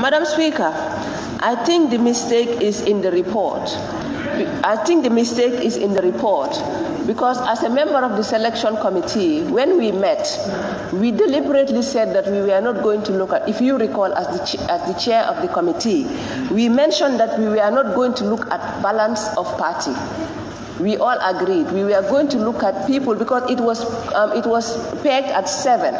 Madam Speaker, I think the mistake is in the report. Because as a member of the selection committee, when we met, we deliberately said that we were not going to look at, if you recall, as the chair of the committee, we mentioned that we were not going to look at balance of party. We all agreed. We were going to look at people because it was pegged at 7.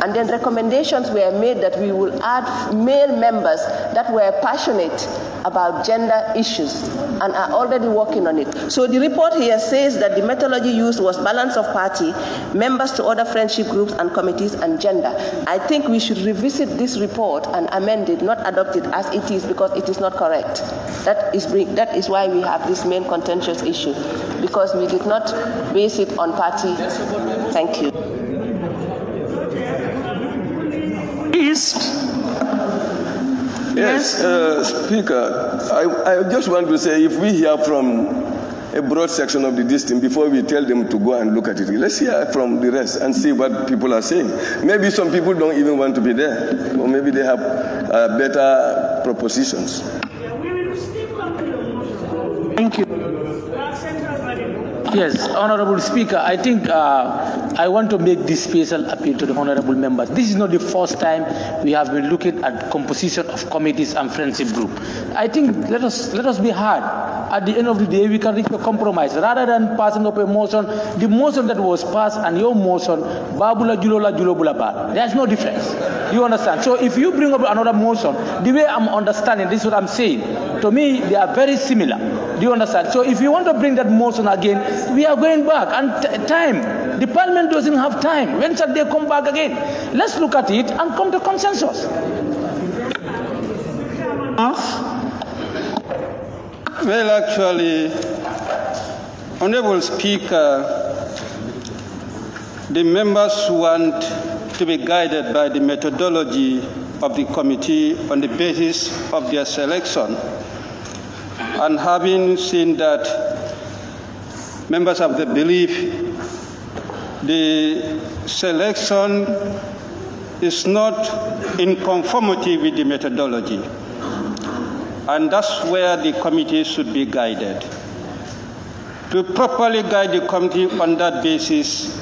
And then recommendations were made that we will add male members that were passionate about gender issues and are already working on it. So the report here says that the methodology used was balance of party, members to other friendship groups and committees, and gender. I think we should revisit this report and amend it, not adopt it as it is, because it is not correct. That is why we have this main contentious issue, because we did not base it on party. Thank you. Yes, Speaker, I just want to say, if we hear from a broad section of the district before we tell them to go and look at it, let's hear from the rest and see what people are saying. Maybe some people don't even want to be there, or maybe they have better propositions. Thank you. Yes, Honorable Speaker, I think I want to make this special appeal to the honorable members. This is not the first time we have been looking at composition of committees and friendship group. I think let us be hard. At the end of the day, we can reach a compromise rather than passing up a motion. The motion that was passed and your motion, babula julola julobula ba. There's no difference. You understand? So if you bring up another motion, the way I'm understanding, this is what I'm saying. To me, they are very similar. Do you understand? So if you want to bring that motion again, we are going back. And time, the parliament doesn't have time. When shall they come back again? Let's look at it and come to consensus. Well, actually, Honorable Speaker, the members want to be guided by the methodology of the committee on the basis of their selection. And having seen that members of the belief the selection is not in conformity with the methodology. And that's where the committee should be guided. To properly guide the committee on that basis,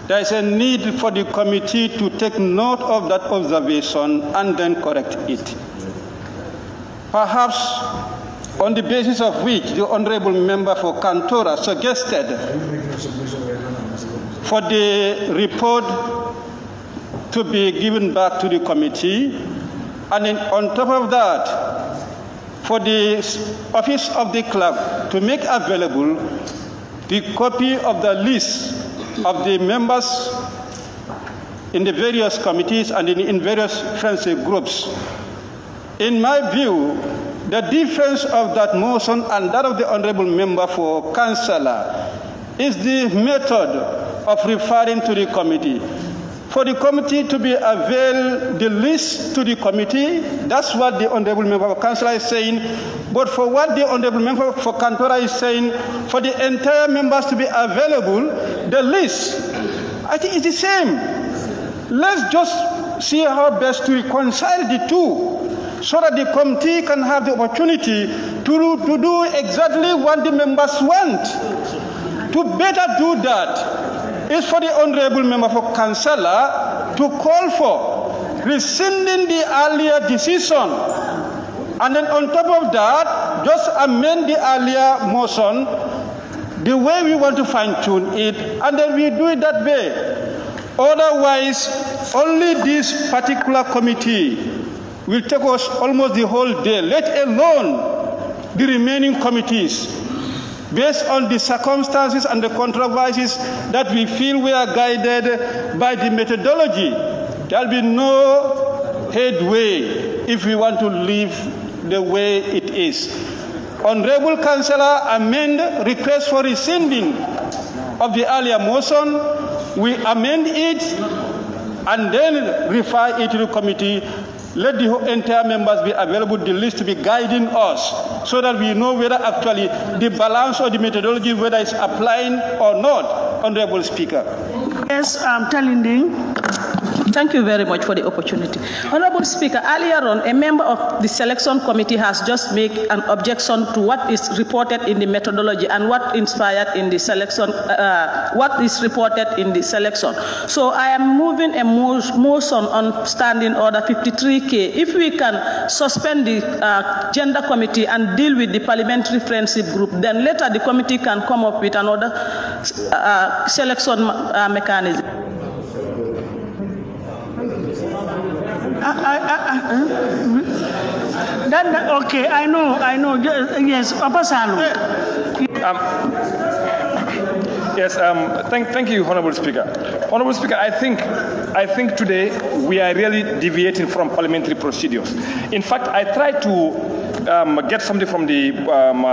there is a need for the committee to take note of that observation and then correct it. Perhaps on the basis of which the honorable member for Kantora suggested for the report to be given back to the committee, and then on top of that, for the office of the clerk to make available the copy of the list of the members in the various committees and in various friendship groups. In my view, the difference of that motion and that of the honorable member for councillor is the method of referring to the committee. For the committee to be avail the list to the committee, that's what the honorable member for councillor is saying. But for what the honorable member for Kantora is saying, for the entire members to be available, the list, I think it's the same. Let's just see how best to reconcile the two, so that the committee can have the opportunity to do exactly what the members want. To better do that is for the honorable member for councillor to call for rescinding the earlier decision. And then on top of that, just amend the earlier motion the way we want to fine-tune it, and then we do it that way. Otherwise, only this particular committee will take us almost the whole day, let alone the remaining committees. Based on the circumstances and the controversies that we feel we are guided by the methodology, there will be no headway if we want to leave the way it is. Honorable Councillor amend request for rescinding of the earlier motion. We amend it and then refer it to the committee. Let the entire members be available, the list to be guiding us, so that we know whether actually the balance or the methodology, whether it's applying or not, Honorable Speaker. Yes, I'm telling you. Thank you very much for the opportunity. Honorable Speaker, earlier on, a member of the selection committee has just made an objection to what is reported in the methodology and what inspired in the selection, what is reported in the selection. So I am moving a motion on standing order 53K. If we can suspend the gender committee and deal with the parliamentary friendship group, then later the committee can come up with another selection mechanism. Okay, I know. Yes, Papa Salu. Yes, thank you, Honorable Speaker. Honorable Speaker, I think today we are really deviating from parliamentary procedures. In fact, I tried to get something from the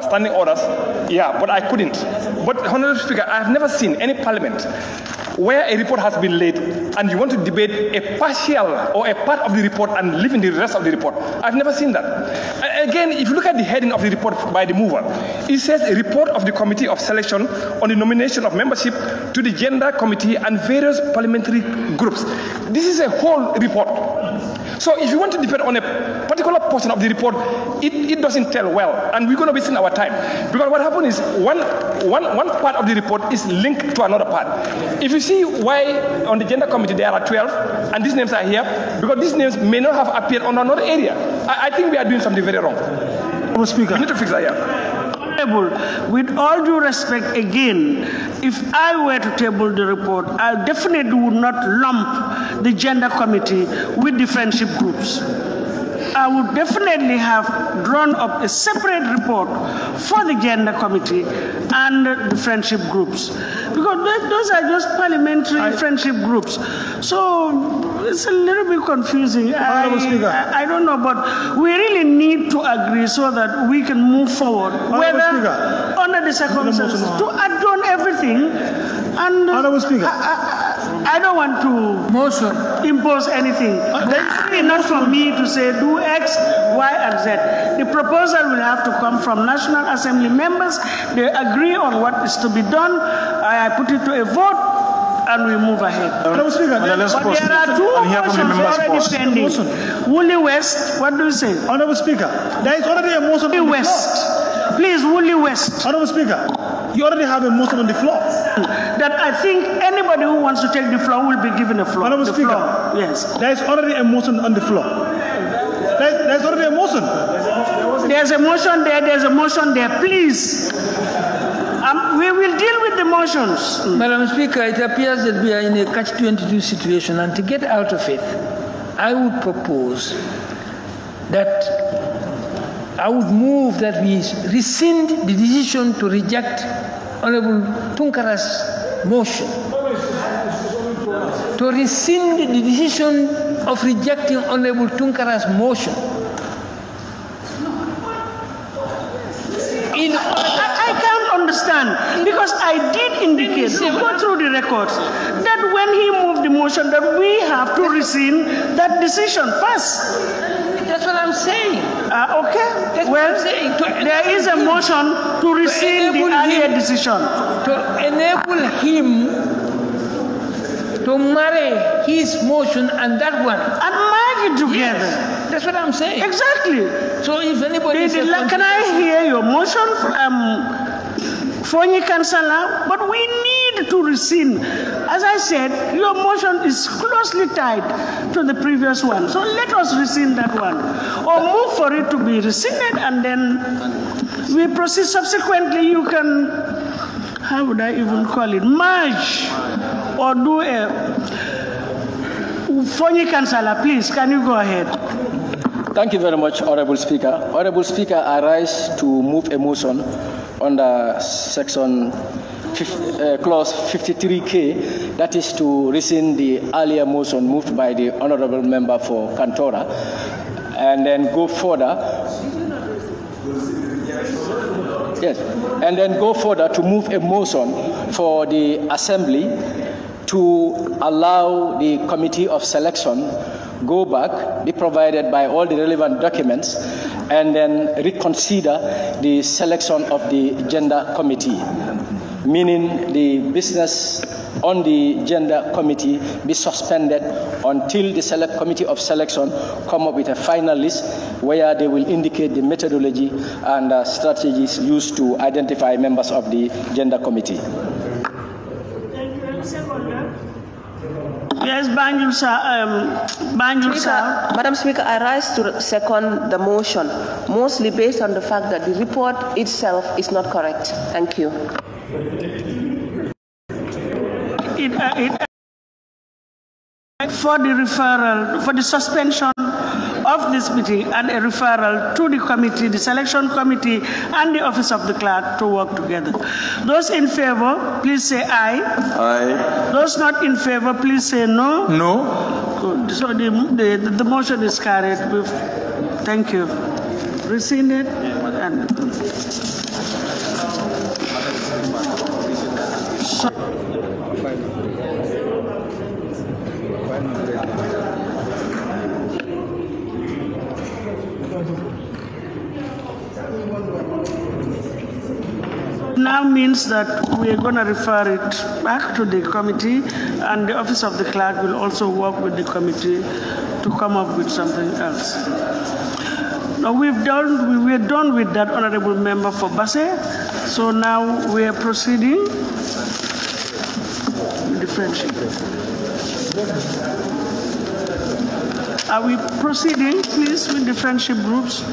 standing orders, but I couldn't. But, Honorable Speaker, I have never seen any parliament where a report has been laid and you want to debate a partial or a part of the report and leave in the rest of the report. I've never seen that. Again, if you look at the heading of the report by the mover, it says a report of the Committee of Selection on the nomination of membership to the Gender Committee and various parliamentary groups. This is a whole report. So if you want to debate on a particular portion of the report, it doesn't tell well, and we're going to be wasting our time. Because what happened is one part of the report is linked to another part. If you see why on the Gender Committee there are 12, and these names are here, because these names may not have appeared on another area. I think we are doing something very wrong. Mr. Speaker. We need to fix that, With all due respect, again, if I were to table the report, I definitely would not lump the gender committee with the friendship groups. I would definitely have drawn up a separate report for the gender committee and the friendship groups, because those are just parliamentary friendship groups. So it's a little bit confusing. I don't know, but we really need to agree so that we can move forward, whether under the circumstances, to adjourn everything. And I don't want to impose anything. It's really not for me to say do X, Y, and Z. The proposal will have to come from National Assembly members. They agree on what is to be done. I put it to a vote, and we move ahead. But there are two motions already pending. Woolly West, what do you say? Honorable Speaker, there is already a motion on the floor. Please, Woolly West. Honorable Speaker, you already have a motion on the floor. That I think anybody who wants to take the floor will be given a floor. Honorable Speaker, yes. There is already a motion on the floor. There's already a motion. There's a motion there, there's a motion there. Please. We will deal with the motions. Madam Speaker, it appears that we are in a catch-22 situation, and to get out of it, I would propose that I would move that we rescind the decision to reject Honorable Tunkara's motion. To rescind the decision of rejecting Honorable Tunkara's motion. I can't understand, because I did indicate, go through the records, that when he moved the motion, that we have to rescind that decision first. That's what I'm saying. Okay. That's well, what I'm saying. There is a motion to rescind the earlier decision. To enable him to marry his motion and that one. And merge it together. Yes, that's what I'm saying. Exactly. So if anybody... Can I hear your motion? Fonyi Kansala, but we need to rescind. As I said, your motion is closely tied to the previous one. So let us rescind that one. Or move for it to be rescinded, and then we proceed subsequently. You can, how would I even call it, merge or do a... Fonyi Kansala, please, can you go ahead? Thank you very much, Honorable Speaker. Honorable Speaker, I rise to move a motion under section clause 53K, that is to rescind the earlier motion moved by the honorable member for Kantora, and then go further. Yes, and then go further to move a motion for the assembly to allow the committee of selection go back, be provided by all the relevant documents, and then reconsider the selection of the gender committee, meaning the business on the gender committee be suspended until the select committee of selection come up with a final list where they will indicate the methodology and strategies used to identify members of the gender committee. Yes, Banjul sir. Madam Speaker, I rise to second the motion, mostly based on the fact that the report itself is not correct. Thank you. For the referral, for the suspension of this meeting and a referral to the committee, the selection committee and the office of the clerk to work together. Those in favor, please say aye. Aye. Those not in favor, please say no. No. Good. So the motion is carried. Thank you. Rescinded. And now means that we are going to refer it back to the committee, and the office of the clerk will also work with the committee to come up with something else. Now we are done with that, honorable member for Basse. So now we are proceeding with the friendship. Are we proceeding, please, with the friendship groups?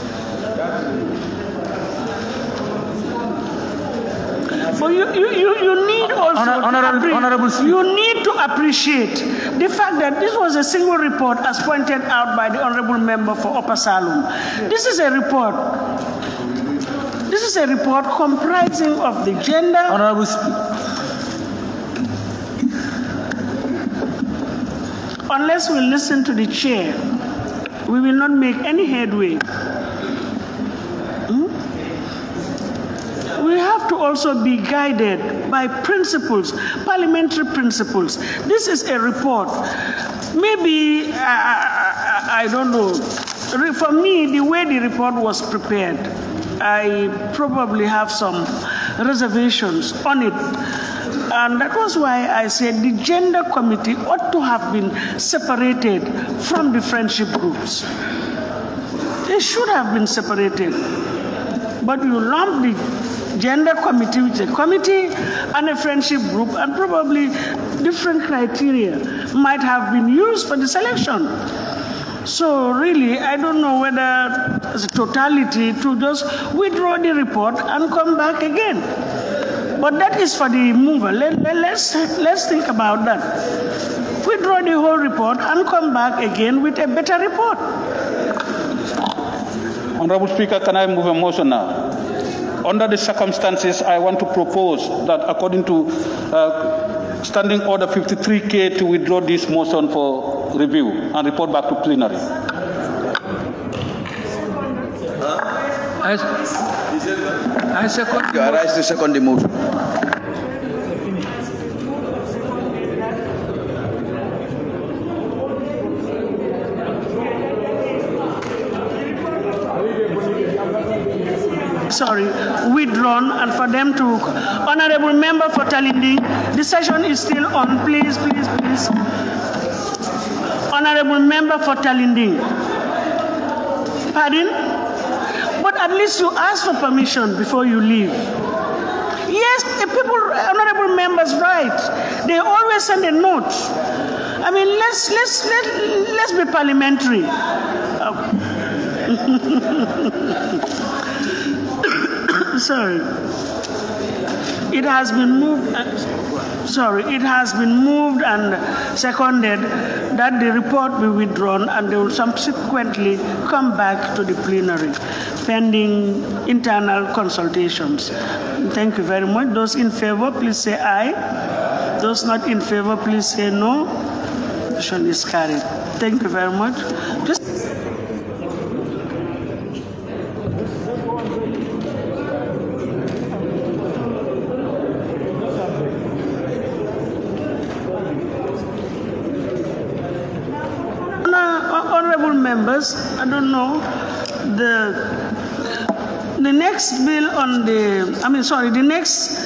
But you need also you need to appreciate the fact that this was a single report as pointed out by the honorable member for Upper Salum. This is a report. This is a report comprising of the gender. Honorable Unless we listen to the chair, we will not make any headway. We have to also be guided by principles, parliamentary principles. This is a report. Maybe, I don't know. For me, the way the report was prepared, I probably have some reservations on it. And that was why I said the gender committee ought to have been separated from the friendship groups. They should have been separated. But you lump the gender committee with a committee and a friendship group, and probably different criteria might have been used for the selection. So really, I don't know whether as a totality to just withdraw the report and come back again. But that is for the mover. Let's think about that. Withdraw the whole report and come back again with a better report. Honorable Speaker, can I move a motion now? Under the circumstances, I want to propose that according to Standing Order 53K to withdraw this motion for review and report back to plenary. I second. I rise to second the motion. Sorry, withdrawn, and for them to, honorable member for Talinding, the session is still on, please. Honorable member for Talinding. Pardon? But at least you ask for permission before you leave. Yes, the people, honorable members, right. They always send a note. I mean, let's be parliamentary. Sorry. It has been moved. It has been moved and seconded that the report be withdrawn and they will subsequently come back to the plenary, pending internal consultations. Thank you very much. Those in favor, please say aye. Those not in favor, please say no. Motion is carried. Thank you very much. Honorable members, I don't know, the next bill on the next